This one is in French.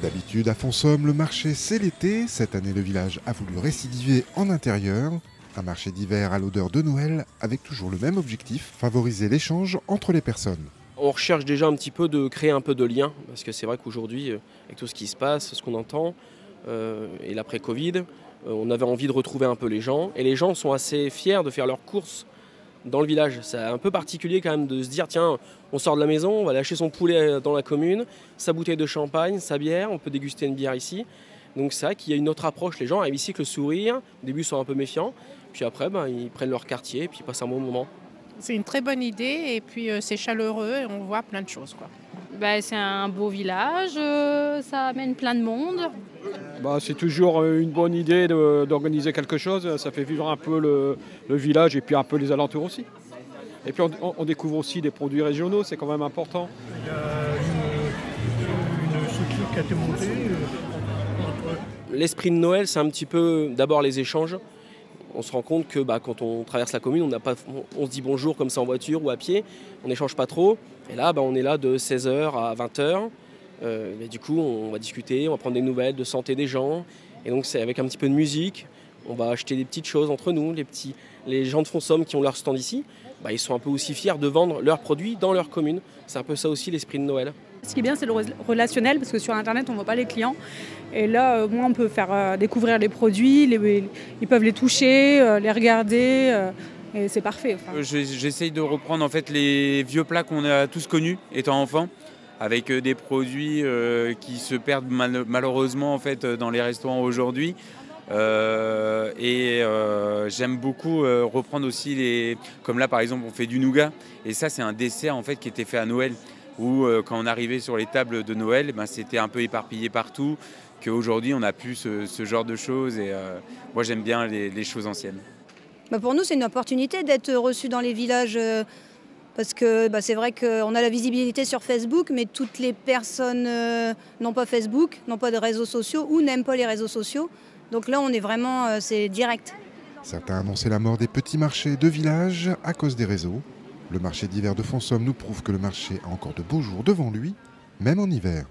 D'habitude, à Fonsomme, le marché c'est l'été. Cette année, le village a voulu récidiver en intérieur. Un marché d'hiver à l'odeur de Noël, avec toujours le même objectif, favoriser l'échange entre les personnes. On recherche déjà un petit peu de créer un peu de lien, parce que c'est vrai qu'aujourd'hui, avec tout ce qui se passe, ce qu'on entend, et l'après-Covid, on avait envie de retrouver un peu les gens. Et les gens sont assez fiers de faire leurs courses dans le village. C'est un peu particulier quand même de se dire, tiens, on sort de la maison, on va lâcher son poulet dans la commune, sa bouteille de champagne, sa bière, on peut déguster une bière ici. Donc c'est vrai qu'il y a une autre approche. Les gens arrivent ici avec le sourire, au début ils sont un peu méfiants, puis après ils prennent leur quartier et puis ils passent un bon moment. C'est une très bonne idée et puis c'est chaleureux et on voit plein de choses, quoi. C'est un beau village, ça amène plein de monde. C'est toujours une bonne idée d'organiser quelque chose, ça fait vivre un peu le village et puis un peu les alentours aussi. Et puis on découvre aussi des produits régionaux, c'est quand même important. Il y a une structure qui a été montée. L'esprit de Noël, c'est un petit peu d'abord les échanges. On se rend compte que quand on traverse la commune, on se dit bonjour comme ça en voiture ou à pied, on n'échange pas trop. Et là, on est là de 16h à 20h. Du coup, on va discuter, on va prendre des nouvelles de santé des gens. Et donc, c'est avec un petit peu de musique. On va acheter des petites choses entre nous. Les gens de Fonsomme qui ont leur stand ici, ils sont un peu aussi fiers de vendre leurs produits dans leur commune. C'est un peu ça aussi l'esprit de Noël. Ce qui est bien, c'est le relationnel, parce que sur Internet, on ne voit pas les clients. Et là, on peut faire découvrir les produits, ils peuvent les toucher, les regarder, et c'est parfait. J'essaye de reprendre en fait les vieux plats qu'on a tous connus étant enfant, avec des produits qui se perdent malheureusement en fait, dans les restaurants aujourd'hui. J'aime beaucoup reprendre aussi comme là par exemple on fait du nougat, et ça c'est un dessert en fait qui était fait à Noël, où quand on arrivait sur les tables de Noël, c'était un peu éparpillé partout, qu'aujourd'hui on n'a plus ce genre de choses, et moi j'aime bien les choses anciennes. Pour nous c'est une opportunité d'être reçus dans les villages, parce que c'est vrai qu'on a la visibilité sur Facebook, mais toutes les personnes n'ont pas Facebook, n'ont pas de réseaux sociaux ou n'aiment pas les réseaux sociaux. Donc là on est vraiment, c'est direct. Certains annonçaient la mort des petits marchés de village à cause des réseaux. Le marché d'hiver de Fonsomme nous prouve que le marché a encore de beaux jours devant lui, même en hiver.